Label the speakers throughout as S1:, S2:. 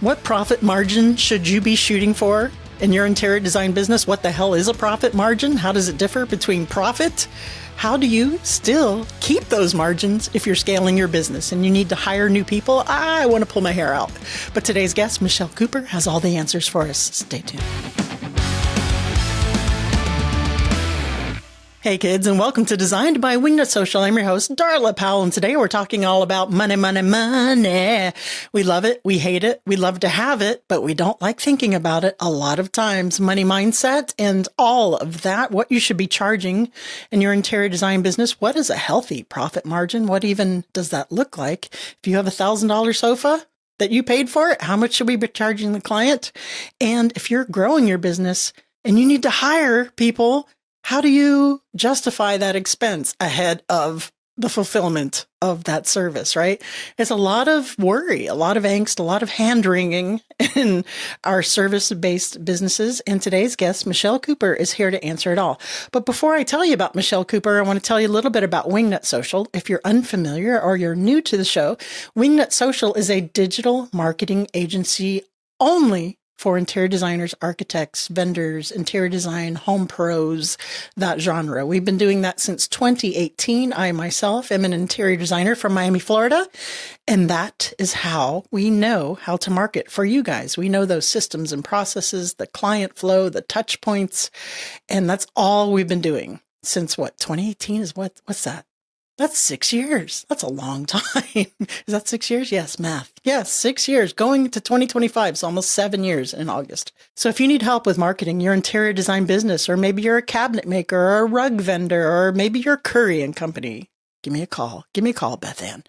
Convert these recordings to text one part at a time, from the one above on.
S1: What profit margin should you be shooting for in your interior design business? What the hell is a profit margin? How does it differ between profit? How do you still keep those margins if you're scaling your business and you need to hire new people? I want to pull my hair out. But today's guest, Michelle Cooper, has all the answers for us. Stay tuned. Hey kids, and welcome to Designed by Wingnut Social. I'm your host, Darla Powell, and today we're talking all about money, money, money. We love it, we hate it, we love to have it, but we don't like thinking about it a lot of times. Money mindset and all of that, what you should be charging in your interior design business. What is a healthy profit margin? What even does that look like? If you have $1,000 sofa that you paid for it, how much should we be charging the client? And if you're growing your business and you need to hire people, how do you justify that expense ahead of the fulfillment of that service, right? It's a lot of worry, a lot of angst, a lot of hand-wringing in our service-based businesses. And today's guest, Michelle Cooper, is here to answer it all. But before I tell you about Michelle Cooper, I want to tell you a little bit about Wingnut Social. If you're unfamiliar or you're new to the show, Wingnut Social is a digital marketing agency only for interior designers, architects, vendors, interior design, home pros, that genre. We've been doing that since 2018. I myself am an interior designer from Miami, Florida, and that is how we know how to market for you guys. We know those systems and processes, the client flow, the touch points, and that's all we've been doing since 2018 is what's that? That's 6 years. That's a long time. Is that 6 years? Yes, math. Yes, 6 years. Going to 2025, so almost 7 years in August. So if you need help with marketing your interior design business, or maybe you're a cabinet maker or a rug vendor, or maybe you're Curry and Company, give me a call. Give me a call, Beth Ann.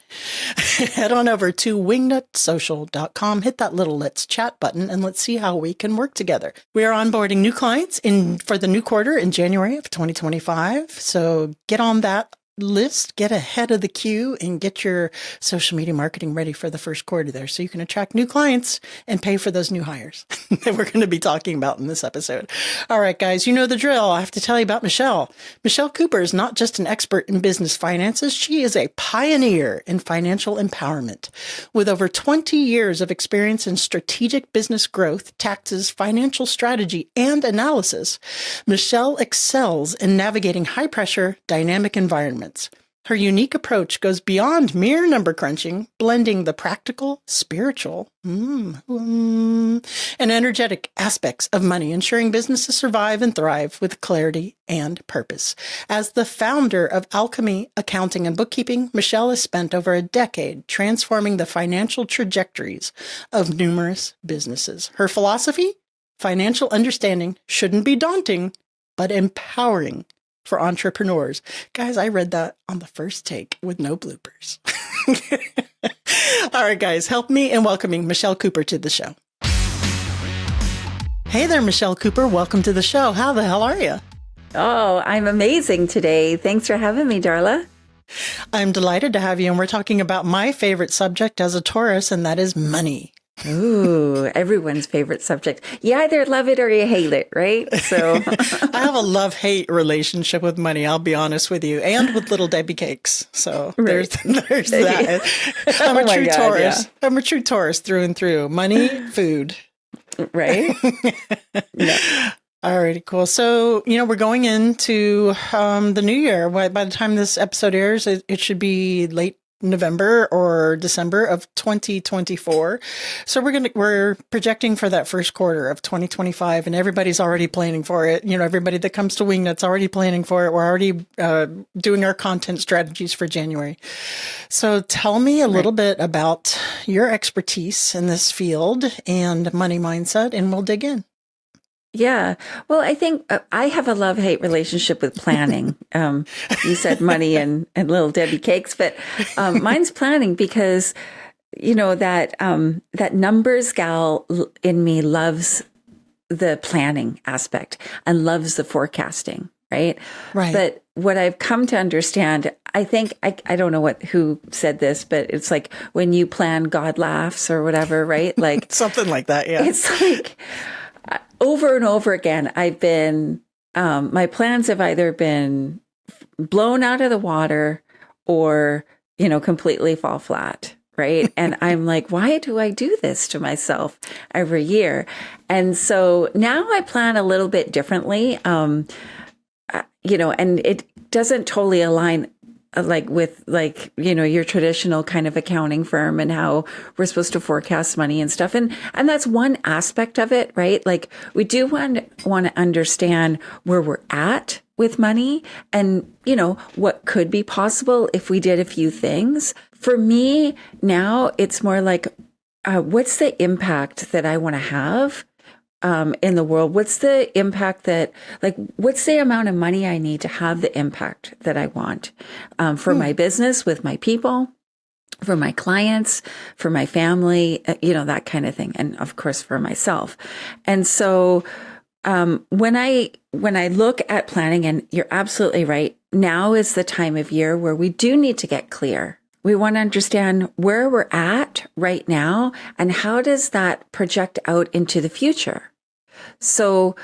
S1: Head on over to wingnutsocial.com, hit that little Let's Chat button, and let's see how we can work together. We are onboarding new clients for the new quarter in January of 2025. So get on that list, get ahead of the queue, and get your social media marketing ready for the first quarter there so you can attract new clients and pay for those new hires that we're going to be talking about in this episode. All right, guys, you know the drill. I have to tell you about Michelle. Michelle Cooper is not just an expert in business finances. She is a pioneer in financial empowerment. With over 20 years of experience in strategic business growth, taxes, financial strategy, and analysis, Michelle excels in navigating high-pressure, dynamic environments. Her unique approach goes beyond mere number crunching, blending the practical, spiritual, and energetic aspects of money, ensuring businesses survive and thrive with clarity and purpose. As the founder of Alchemy Accounting and Bookkeeping, Michelle has spent over a decade transforming the financial trajectories of numerous businesses. Her philosophy? Financial understanding shouldn't be daunting, but empowering for entrepreneurs. Guys, I read that on the first take with no bloopers. All right, guys, help me in welcoming Michelle Cooper to the show. Hey there, Michelle Cooper. Welcome to the show. How the hell are you?
S2: Oh, I'm amazing today. Thanks for having me, Darla.
S1: I'm delighted to have you. And we're talking about my favorite subject as a Taurus, and that is money.
S2: Ooh, everyone's favorite subject. You either love it or you hate it, right? So
S1: I have a love-hate relationship with money, I'll be honest with you, and with Little Debbie cakes. So there's that. I'm a true Taurus. Yeah. I'm a true Taurus through and through. Money, food.
S2: Right? Yeah.
S1: Alrighty, cool. So, we're going into the new year. By the time this episode airs, it should be late November or December of 2024. So we're projecting for that first quarter of 2025, and everybody's already planning for it. Everybody that comes to Wingnut's already planning for it. We're already doing our content strategies for January. So tell me a little bit about your expertise in this field and money mindset, and we'll dig in.
S2: Yeah. Well, I think I have a love-hate relationship with planning. You said money and Little Debbie cakes, but mine's planning because, that numbers gal in me loves the planning aspect and loves the forecasting, right?
S1: Right.
S2: But what I've come to understand, I think, I don't know who said this, but it's like when you plan, God laughs or whatever, right? Like
S1: something like that, yeah.
S2: It's like over and over again, I've been, my plans have either been blown out of the water or, completely fall flat, right? And I'm like, why do I do this to myself every year? And so now I plan a little bit differently, and it doesn't totally align with your traditional kind of accounting firm and how we're supposed to forecast money and stuff. And that's one aspect of it, right? Like we do want to understand where we're at with money and, what could be possible if we did a few things. For me now, it's more like, what's the impact that I want to have in the world? What's the impact what's the amount of money I need to have the impact that I want for my business, with my people, for my clients, for my family, that kind of thing. And of course, for myself. And so when I look at planning, and you're absolutely right, now is the time of year where we do need to get clear. We want to understand where we're at right now and how does that project out into the future. So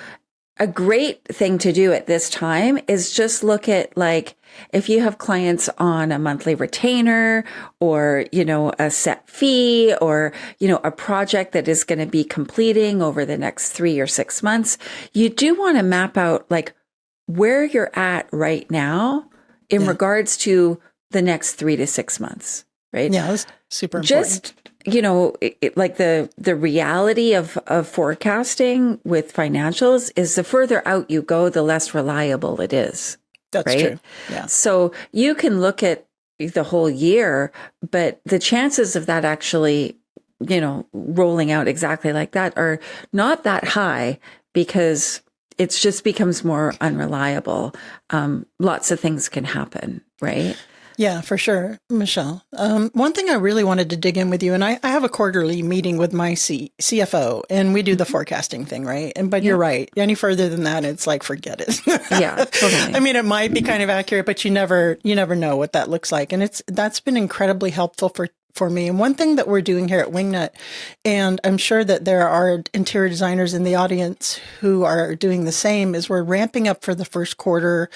S2: a great thing to do at this time is just look at if you have clients on a monthly retainer or, a set fee or, a project that is going to be completing over the next 3 or 6 months, you do want to map out where you're at right now in regards to the next 3 to 6 months, right?
S1: Yeah, that's super important.
S2: Just, the reality of forecasting with financials is the further out you go, the less reliable it is.
S1: That's
S2: right?
S1: true. Yeah.
S2: So you can look at the whole year, but the chances of that actually, rolling out exactly like that are not that high because it just becomes more unreliable. Lots of things can happen, right?
S1: Yeah, for sure, Michelle. One thing I really wanted to dig in with you, and I have a quarterly meeting with my CFO, and we do the forecasting thing, right? But you're right. Any further than that, it's forget it.
S2: Yeah, totally.
S1: I mean, it might be kind of accurate, but you never know what that looks like, and that's been incredibly helpful for me. And one thing that we're doing here at Wingnut, and I'm sure that there are interior designers in the audience who are doing the same, is we're ramping up for the first quarter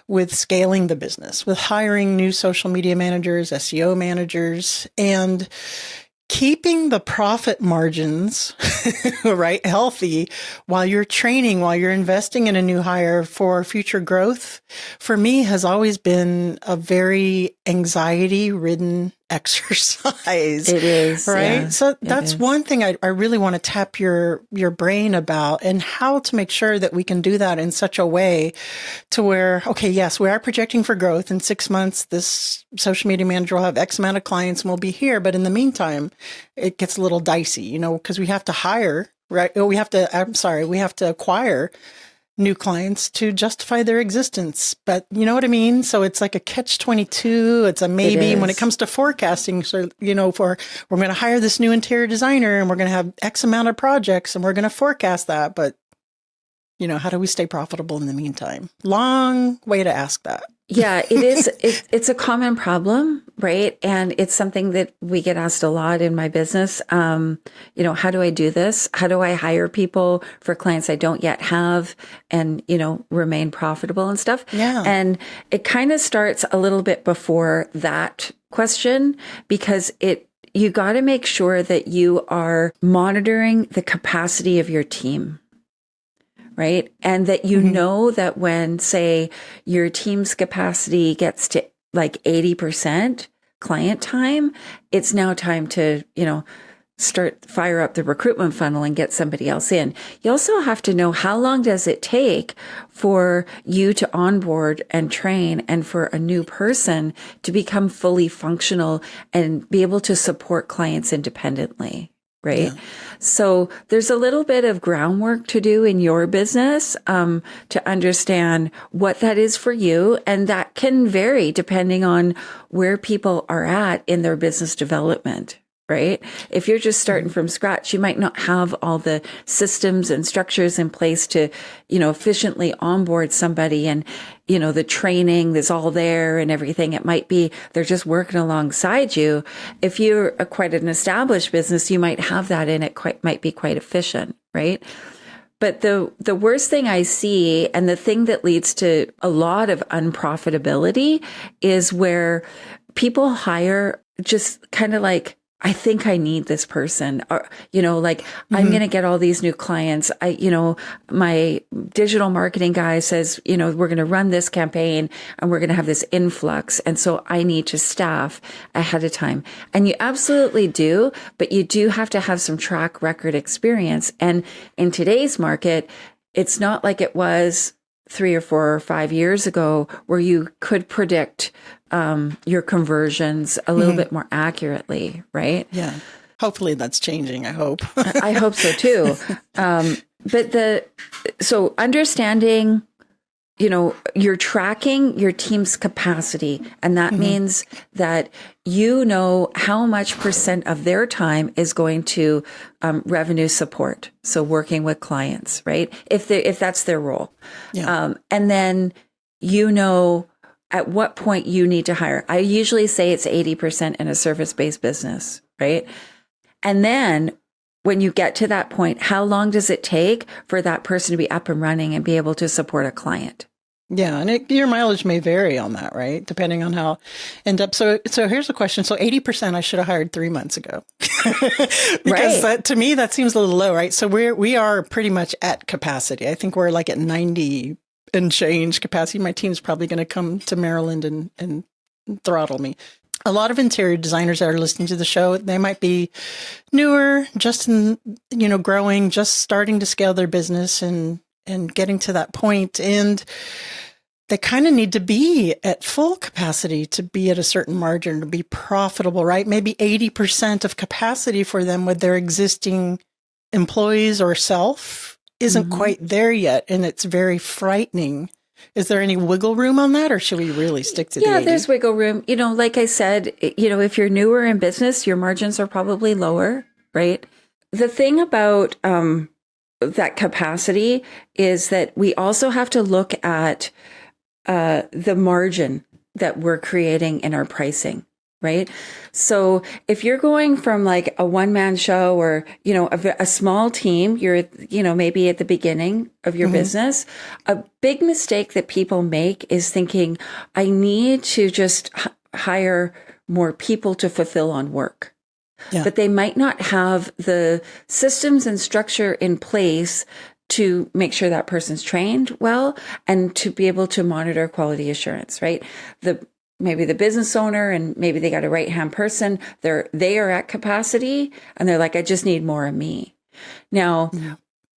S1: with scaling the business, with hiring new social media managers, SEO managers, and keeping the profit margins, right, healthy while you're training, while you're investing in a new hire for future growth, for me has always been a very anxiety-ridden exercise.
S2: It is.
S1: Right.
S2: Yeah,
S1: so that's one thing I really want to tap your brain about, and how to make sure that we can do that in such a way to where, okay, yes, we are projecting for growth. In 6 months, this social media manager will have X amount of clients and we'll be here. But in the meantime, it gets a little dicey, because we have to hire, right? We have to acquire new clients to justify their existence. But you know what I mean? So it's like a catch-22. It's a maybe when it comes to forecasting. So, we're going to hire this new interior designer and we're going to have X amount of projects and we're going to forecast that. But, how do we stay profitable in the meantime? Long way to ask that.
S2: Yeah, it is. It's a common problem, right? And it's something that we get asked a lot in my business. How do I do this? How do I hire people for clients I don't yet have and, remain profitable and stuff?
S1: Yeah.
S2: And it kind of starts a little bit before that question, because you got to make sure that you are monitoring the capacity of your team. Right. And that you know that when, say, your team's capacity gets to 80% client time, it's now time to, fire up the recruitment funnel and get somebody else in. You also have to know, how long does it take for you to onboard and train and for a new person to become fully functional and be able to support clients independently. Right. Yeah. So there's a little bit of groundwork to do in your business to understand what that is for you. And that can vary depending on where people are at in their business development. Right. If you're just starting from scratch, you might not have all the systems and structures in place to, efficiently onboard somebody, and, the training is all there and everything. It might be they're just working alongside you. If you're quite an established business, you might have that in it might be quite efficient. Right. But the worst thing I see, and the thing that leads to a lot of unprofitability, is where people hire just kind of I think I need this person, or, like I'm going to get all these new clients. My digital marketing guy says, we're going to run this campaign and we're going to have this influx. And so I need to staff ahead of time. And you absolutely do, but you do have to have some track record experience. And in today's market, it's not like it was 3 or 4 or 5 years ago where you could predict your conversions a little bit more accurately, right?
S1: Yeah. Hopefully that's changing, I hope.
S2: I hope so too. So understanding, you're tracking your team's capacity, and that means that how much % of their time is going to revenue support. So working with clients, right? If that's their role.
S1: Yeah.
S2: And then, at what point you need to hire. I usually say it's 80% in a service-based business, right? And then when you get to that point, how long does it take for that person to be up and running and be able to support a client?
S1: Yeah. And your mileage may vary on that, right? Depending on how end up. So here's a question. So 80% I should have hired 3 months ago because to me, that seems a little low, right? So we are pretty much at capacity. I think we're like at 90 and change capacity. My team's probably going to come to Maryland and throttle me. A lot of interior designers that are listening to the show, they might be newer, just growing, just starting to scale their business and getting to that point. And they kind of need to be at full capacity to be at a certain margin, to be profitable, right? Maybe 80% of capacity for them with their existing employees or self isn't quite there yet. And it's very frightening. Is there any wiggle room on that, or should we really stick to the 80?
S2: There's wiggle room. Like I said, if you're newer in business, your margins are probably lower, right? The thing about that capacity is that we also have to look at the margin that we're creating in our pricing, right? So if you're going from like a one-man show or, a small team, you're, maybe at the beginning of your business, a big mistake that people make is thinking, I need to just hire more people to fulfill on work. Yeah. But they might not have the systems and structure in place to make sure that person's trained well and to be able to monitor quality assurance, right? Maybe the business owner and maybe they got a right-hand person, they are at capacity and they're like, I just need more of me. Now,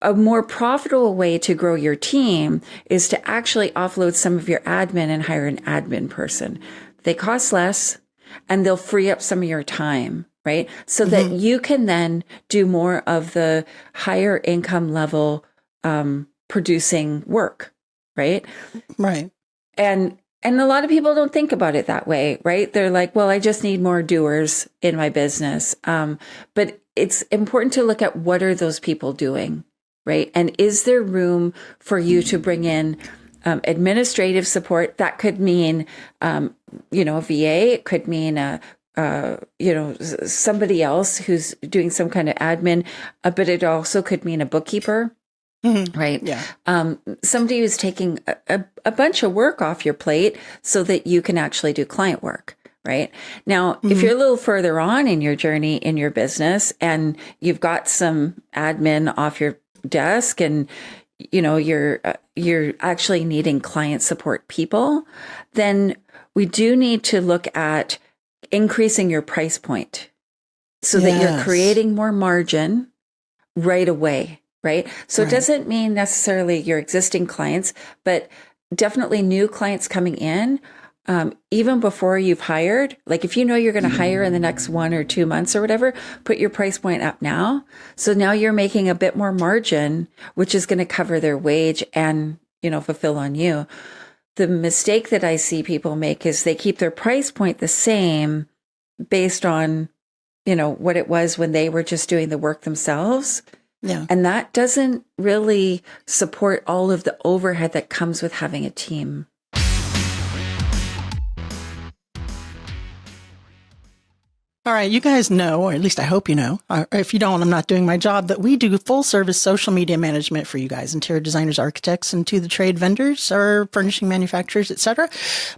S2: a more profitable way to grow your team is to actually offload some of your admin and hire an admin person. They cost less and they'll free up some of your time, right? So that you can then do more of the higher income level producing work, right?
S1: Right.
S2: And a lot of people don't think about it that way, right? They're like, well, I just need more doers in my business. But it's important to look at what are those people doing, right? And is there room for you to bring in administrative support? That could mean, a VA. It could mean somebody else who's doing some kind of admin, but it also could mean a bookkeeper. Right.
S1: Yeah.
S2: Somebody who's taking a bunch of work off your plate so that you can actually do client work. Right. Now, if you're a little further on in your journey in your business and you've got some admin off your desk and, you're actually needing client support people, then we do need to look at increasing your price point so that you're creating more margin right away. Right. So it doesn't mean necessarily your existing clients, but definitely new clients coming in, even before you've hired. Like if you're going to hire in the next 1 or 2 months or whatever, put your price point up now. So now you're making a bit more margin, which is going to cover their wage and, fulfill on you. The mistake that I see people make is they keep their price point the same based on, what it was when they were just doing the work themselves.
S1: Yeah.
S2: And that doesn't really support all of the overhead that comes with having a team.
S1: All right, you guys know, or at least I hope you know, or if you don't, I'm not doing my job, that we do full service social media management for you guys, interior designers, architects, and to the trade vendors or furnishing manufacturers, etc.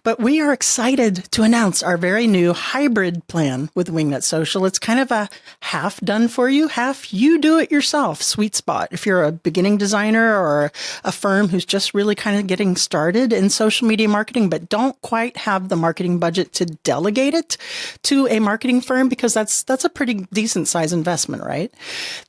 S1: But we are excited to announce our very new hybrid plan with Wingnut Social. It's kind of a half done for you, half you do it yourself sweet spot. If you're a beginning designer or a firm who's just really kind of getting started in social media marketing, but don't quite have the marketing budget to delegate it to a marketing firm, because that's a pretty decent size investment, right?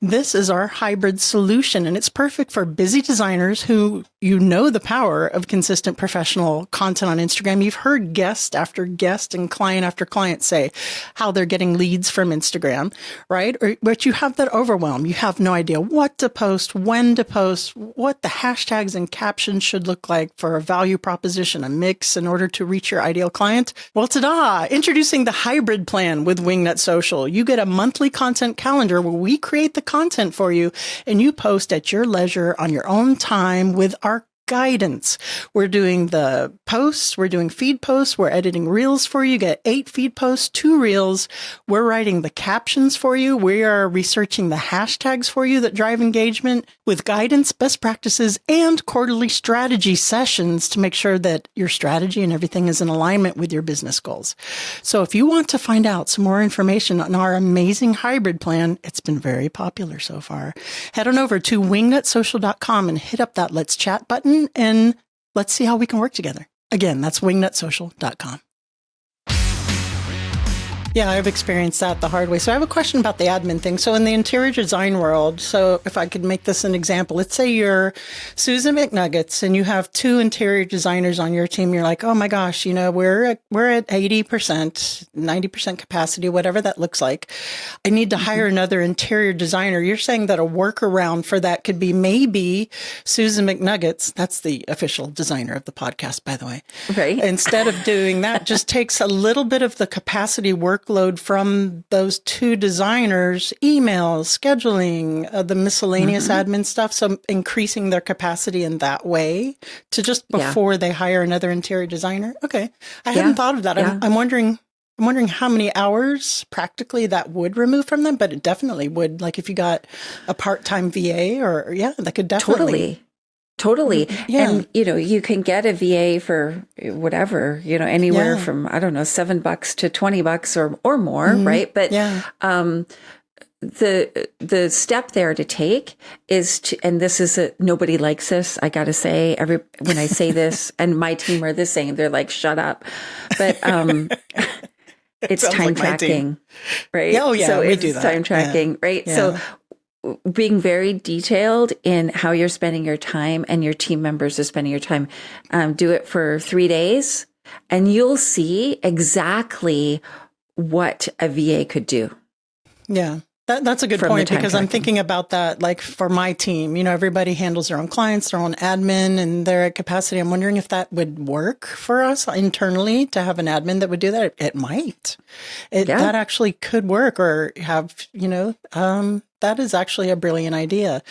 S1: This is our hybrid solution, and it's perfect for busy designers who know the power of consistent professional content on Instagram. You've heard guest after guest and client after client say how they're getting leads from Instagram, right? But you have that overwhelm. You have no idea what to post, when to post, what the hashtags and captions should look like for a value proposition, a mix in order to reach your ideal client. Well, ta-da! Introducing the hybrid plan with Wingnut Social. You get a monthly content calendar where we create the content for you and you post at your leisure on your own time with our guidance. We're doing the posts, we're doing feed posts, we're editing reels for you. You get 8 feed posts, 2 reels. We're writing the captions for you. We are researching the hashtags for you that drive engagement with guidance, best practices, and quarterly strategy sessions to make sure that your strategy and everything is in alignment with your business goals. So if you want to find out some more information on our amazing hybrid plan, it's been very popular so far. Head on over to wingnutsocial.com and hit up that Let's Chat button, and let's see how we can work together. Again, that's wingnutsocial.com. Yeah, I've experienced that the hard way. So I have a question about the admin thing. So in the interior design world, so if I could make this an example, let's say you're Susan McNuggets and you have 2 interior designers on your team. You're like, oh my gosh, we're at 80%, 90% capacity, whatever that looks like. I need to hire another interior designer. You're saying that a workaround for that could be maybe Susan McNuggets. That's the official designer of the podcast, by the way.
S2: Right.
S1: Instead of doing that, just takes a little bit of the capacity workload from those 2 designers, emails, scheduling, the miscellaneous admin stuff. So increasing their capacity in that way to just before they hire another interior designer. Okay. I hadn't thought of that.
S2: Yeah.
S1: I'm wondering how many hours practically that would remove from them, but it definitely would. Like if you got a part-time VA that could definitely.
S2: Totally.
S1: Yeah.
S2: And, you can get a VA for whatever, anywhere from, I don't know, $7 to $20 or more. Right. But, the step there to take is to, and this is nobody likes this. I got to say when I say this, and my team are the same, they're like, shut up. But, it's time tracking, right?
S1: Oh yeah.
S2: So
S1: we
S2: it's
S1: do that.
S2: time tracking, right?
S1: Yeah.
S2: So being very detailed in how you're spending your time and your team members are spending your time. Do it for 3 days and you'll see exactly what a VA could do.
S1: Yeah. That's a good point, because I'm thinking about that, like for my team, everybody handles their own clients, their own admin, and they're at capacity. I'm wondering if that would work for us internally to have an admin that would do that. It might. That actually could work, or have, that is actually a brilliant idea.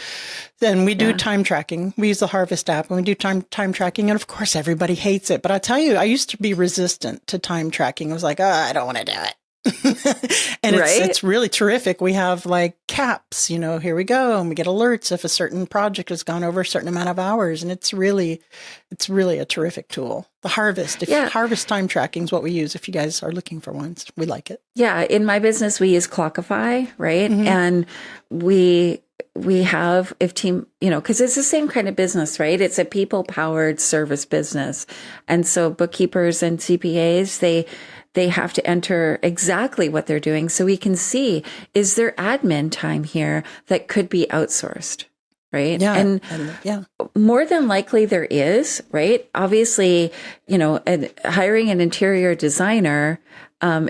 S1: Then we do time tracking. We use the Harvest app and we do time tracking. And of course, everybody hates it. But I tell you, I used to be resistant to time tracking. I was like, I don't want to do it. And it's really terrific. We have like caps, here we go. And we get alerts if a certain project has gone over a certain amount of hours. And it's really a terrific tool. The Harvest. Harvest time tracking is what we use. If you guys are looking for ones, we like it.
S2: Yeah. In my business, we use Clockify, right? Mm-hmm. And we have, if team, because it's the same kind of business, right? It's a people-powered service business. And so bookkeepers and CPAs, they have to enter exactly what they're doing so we can see, is there admin time here that could be outsourced, right?
S1: Yeah.
S2: And more than likely there is, right? Obviously, hiring an interior designer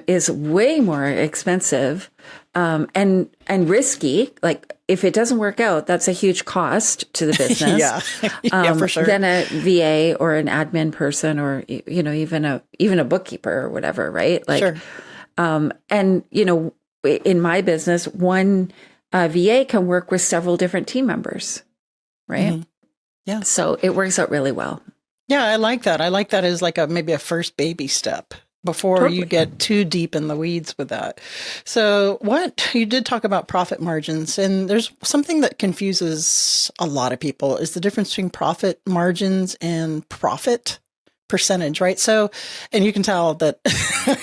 S2: is way more expensive and risky. Like if it doesn't work out, that's a huge cost to the business.
S1: For sure.
S2: Than a VA or an admin person, or even a bookkeeper or whatever, right? Like,
S1: sure.
S2: And in my business, one VA can work with several different team members, right?
S1: Mm-hmm. Yeah.
S2: So it works out really well.
S1: Yeah, I like that. I like that as like maybe a first baby step before you
S2: Totally.
S1: get too deep in the weeds with that. So what you did talk about profit margins, and there's something that confuses a lot of people is the difference between profit margins and profit percentage, right? So, and you can tell that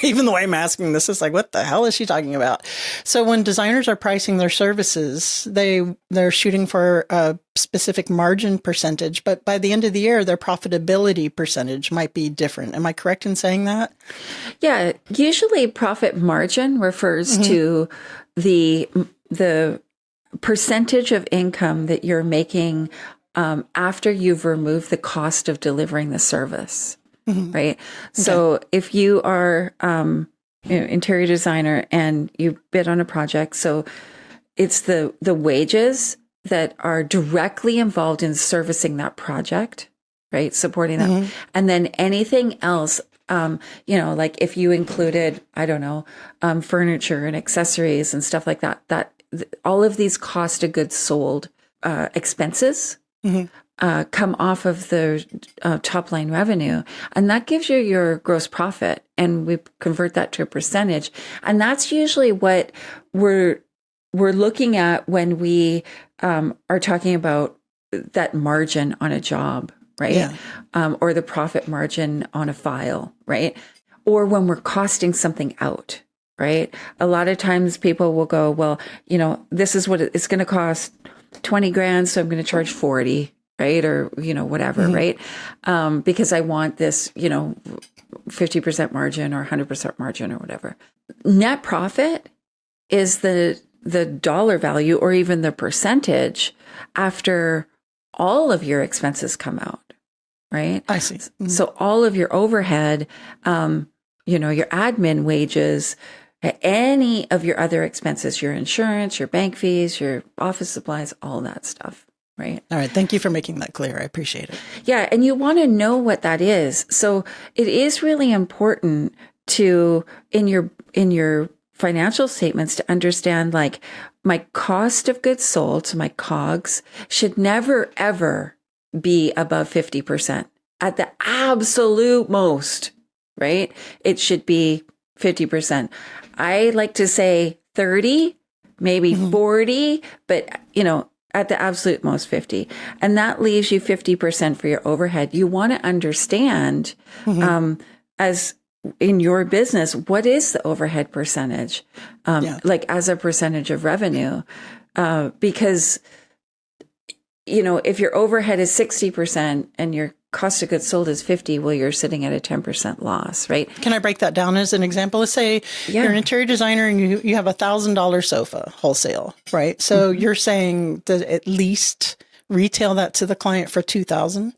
S1: even the way I'm asking this is like, what the hell is she talking about? So when designers are pricing their services, they're shooting for a specific margin percentage, but by the end of the year, their profitability percentage might be different. Am I correct in saying that?
S2: Yeah, usually profit margin refers to the percentage of income that you're making after you've removed the cost of delivering the service, right? So if you are interior designer and you bid on a project, so it's the wages that are directly involved in servicing that project, right? Supporting that. And then anything else, like if you included, I don't know, furniture and accessories and stuff like that, all of these cost of goods sold expenses come off of the top line revenue. And that gives you your gross profit. And we convert that to a percentage. And that's usually what we're looking at when we are talking about that margin on a job, right? Yeah. Or the profit margin on a file, right? Or when we're costing something out, right? A lot of times people will go, well, this is what it's going to cost 20 grand. So I'm going to charge 40, right? Or, whatever, right? Because I want this, 50% margin or 100% margin or whatever. Net profit is the dollar value or even the percentage after all of your expenses come out, right?
S1: I see.
S2: So all of your overhead, your admin wages, any of your other expenses, your insurance, your bank fees, your office supplies, all that stuff, right?
S1: All right. Thank you for making that clear. I appreciate it.
S2: Yeah. And you want to know what that is. So it is really important to, in your financial statements, to understand like my cost of goods sold, so my COGS, should never, ever be above 50%. At the absolute most, right? It should be 50%. I like to say 30, maybe 40, but at the absolute most 50. And that leaves you 50% for your overhead. You want to understand, as in your business, what is the overhead percentage, like as a percentage of revenue? Because, if your overhead is 60% and your cost of goods sold is 50, well, you're sitting at a 10% loss, right?
S1: Can I break that down as an example? Let's say you're an interior designer and you have $1,000 sofa wholesale, right? So you're saying that at least retail that to the client for $2,000?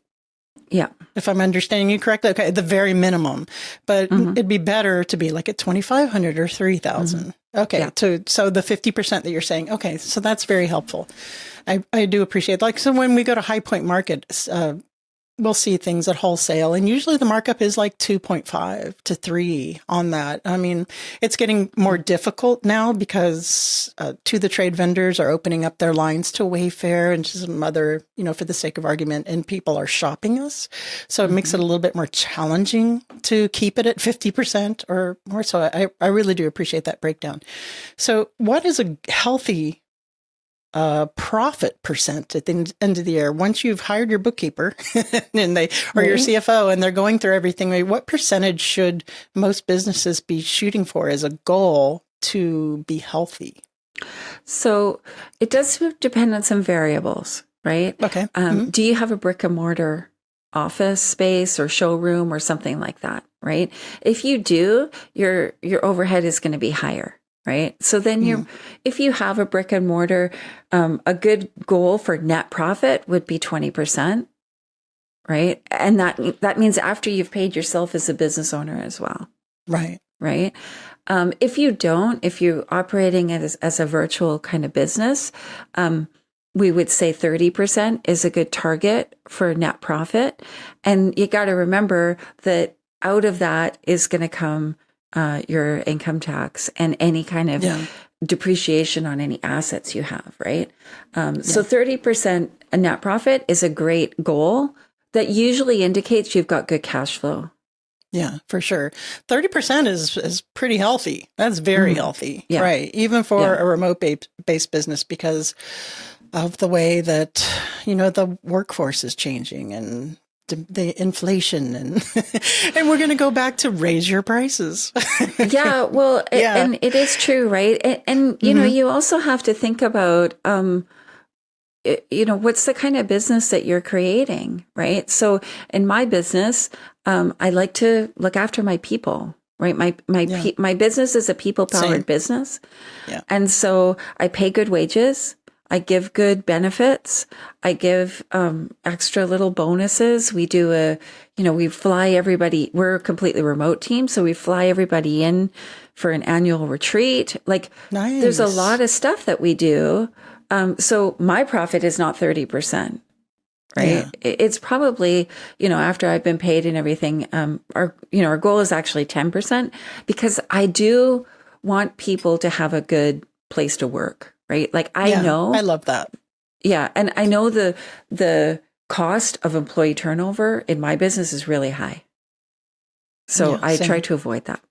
S2: Yeah.
S1: If I'm understanding you correctly. Okay. At the very minimum, but it'd be better to be like at 2,500 or 3,000. Okay. Yeah. So the 50% that you're saying, okay. So that's very helpful. I do appreciate, like, so when we go to High Point Market, we'll see things at wholesale, and usually the markup is like 2.5 to 3 on that. I mean, it's getting more difficult now because to the trade vendors are opening up their lines to Wayfair and to some other, for the sake of argument, and people are shopping us. So it makes it a little bit more challenging to keep it at 50% or more. So I really do appreciate that breakdown. So what is a healthy profit percent at the end of the year? Once you've hired your bookkeeper and your CFO and they're going through everything, what percentage should most businesses be shooting for as a goal to be healthy?
S2: So it does depend on some variables, right?
S1: Okay.
S2: Do you have a brick and mortar office space or showroom or something like that, right? If you do, your overhead is going to be higher. Right. So then if you have a brick and mortar, a good goal for net profit would be 20%. Right. And that means after you've paid yourself as a business owner as well.
S1: Right.
S2: Right. If you're operating as a virtual kind of business, we would say 30% is a good target for net profit. And you got to remember that out of that is going to come your income tax and any kind of depreciation on any assets you have, right? So 30% net profit is a great goal that usually indicates you've got good cash flow.
S1: Yeah, for sure. 30% is pretty healthy. That's very healthy,
S2: Yeah.
S1: right? Even for a remote-based business, because of the way that, the workforce is changing and the inflation and and we're going to go back to raise your prices.
S2: Yeah, well, and it is true, right? And you also have to think about, what's the kind of business that you're creating, right? So in my business, I like to look after my people, right? My business is a people-powered business.
S1: Yeah.
S2: And so I pay good wages. I give good benefits. I give extra little bonuses. We do we fly everybody. We're a completely remote team. So we fly everybody in for an annual retreat. Like there's a lot of stuff that we do. So my profit is not 30%, right?
S1: Yeah.
S2: It's probably, after I've been paid and everything, our goal is actually 10% because I do want people to have a good place to work, right? Like I know.
S1: I love that.
S2: Yeah. And I know the cost of employee turnover in my business is really high. So I try to avoid that.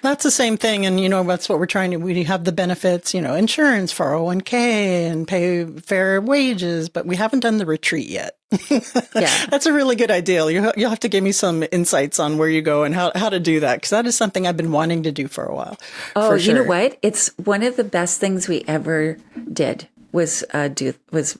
S1: That's the same thing. And, that's what we're trying to, we have the benefits, insurance, 401k and pay fair wages, but we haven't done the retreat yet. Yeah. That's a really good idea. You'll have to give me some insights on where you go and how to do that. Cause that is something I've been wanting to do for a while.
S2: Oh, you know what? It's one of the best things we ever did was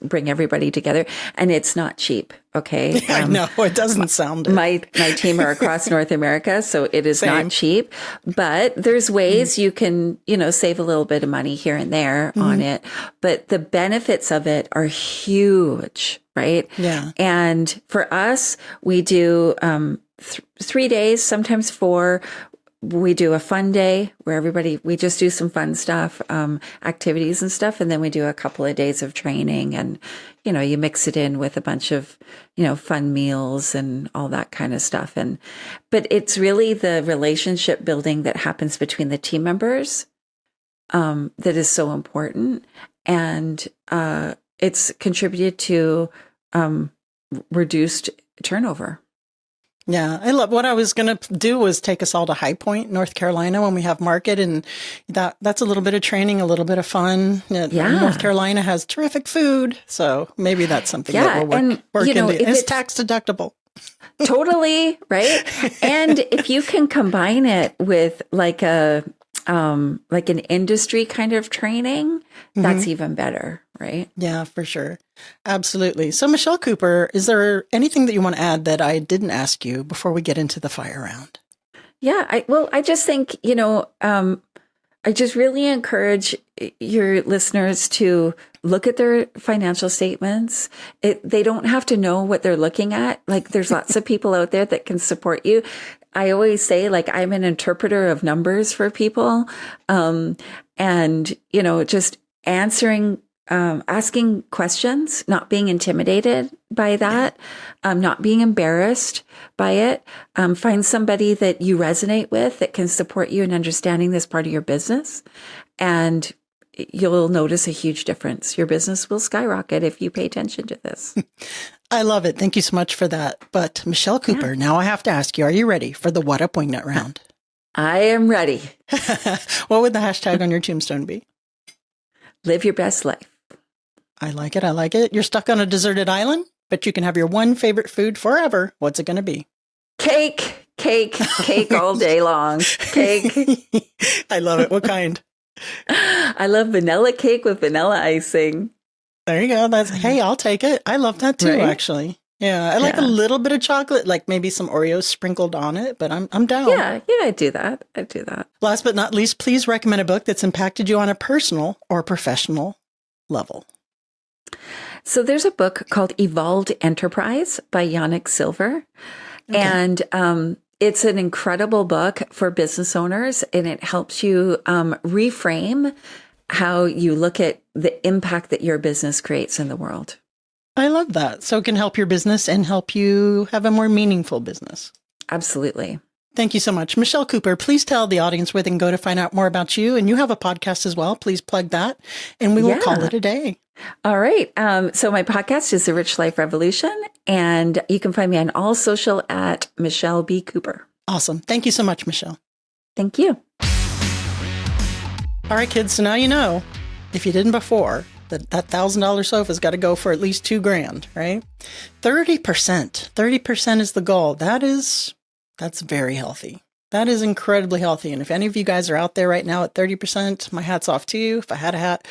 S2: bring everybody together, and it's not cheap. Okay.
S1: I know it doesn't sound it.
S2: My team are across North America, so it is not cheap, but there's ways you can, save a little bit of money here and there on it, but the benefits of it are huge, right?
S1: Yeah.
S2: And for us, we do 3 days, sometimes 4. We do a fun day where we just do some fun stuff, activities and stuff. And then we do a couple of days of training and, you mix it in with a bunch of, fun meals and all that kind of stuff. But it's really the relationship building that happens between the team members, that is so important. And, it's contributed to, reduced turnover.
S1: Yeah, I love what I was going to do was take us all to High Point, North Carolina, when we have market, and that's a little bit of training, a little bit of fun. Yeah. North Carolina has terrific food, so maybe that's something that we'll work into. It's tax deductible.
S2: Totally, right? And if you can combine it with like an industry kind of training, that's even better, right? Yeah,
S1: for sure. Absolutely. So Michelle Cooper, is there anything that you want to add that I didn't ask you before we get into the fire round?
S2: Yeah, I just think, I just really encourage your listeners to look at their financial statements. They don't have to know what they're looking at. Like there's lots of people out there that can support you. I always say, like, I'm an interpreter of numbers for people. And, just asking questions, not being intimidated by that, not being embarrassed by it. Find somebody that you resonate with that can support you in understanding this part of your business. And you'll notice a huge difference. Your business will skyrocket if you pay attention to this.
S1: I love it. Thank you so much for that. But Michelle Cooper, now I have to ask you, are you ready for the What Up Wingnut round?
S2: I am ready.
S1: What would the hashtag on your tombstone be?
S2: Live your best life.
S1: I like it. I like it. You're stuck on a deserted island, but you can have your one favorite food forever. What's it going to be?
S2: Cake all day long. Cake.
S1: I love it. What kind?
S2: I love vanilla cake with vanilla icing.
S1: There you go. Hey, I'll take it. I love that too, actually. Yeah. I like a little bit of chocolate, like maybe some Oreos sprinkled on it, but I'm down.
S2: Yeah, I do that.
S1: Last but not least, please recommend a book that's impacted you on a personal or professional level.
S2: So there's a book called Evolved Enterprise by Yannick Silver. Okay. And it's an incredible book for business owners, and it helps you reframe how you look at the impact that your business creates in the world.
S1: I love that. So it can help your business and help you have a more meaningful business.
S2: Absolutely.
S1: Thank you so much. Michelle Cooper, please tell the audience where they can go to find out more about you. And you have a podcast as well. Please plug that, and we will call it a day.
S2: All right. So my podcast is The Rich Life Revolution, And you can find me on all social at Michelle B. Cooper.
S1: Awesome. Thank you so much, Michelle.
S2: Thank you.
S1: All right, kids. So now you know, if you didn't before, that $1,000 sofa's got to go for at least $2,000, right? 30% is the goal. That's very healthy. That is incredibly healthy. And if any of you guys are out there right now at 30%, my hat's off to you. If I had a hat,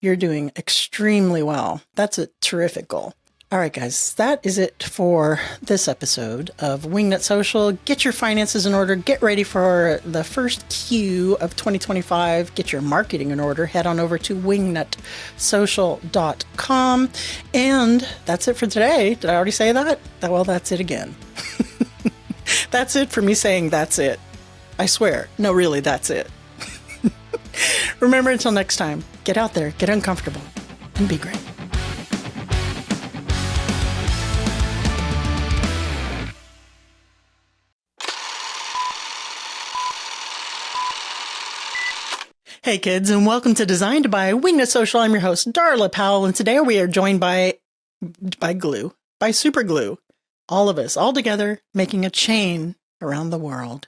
S1: you're doing extremely well. That's a terrific goal. All right, guys, that is it for this episode of Wingnut Social. Get your finances in order. Get ready for the first Q of 2025. Get your marketing in order. Head on over to wingnutsocial.com. And that's it for today. Did I already say that? Well, that's it again. That's it for me saying that's it. I swear. No, really, that's it. Remember, until next time, get out there, get uncomfortable, and be great. Hey kids, and welcome to Designed by Wingnut Social. I'm your host, Darla Powell, and today we are joined by super glue. All of us, all together, making a chain around the world.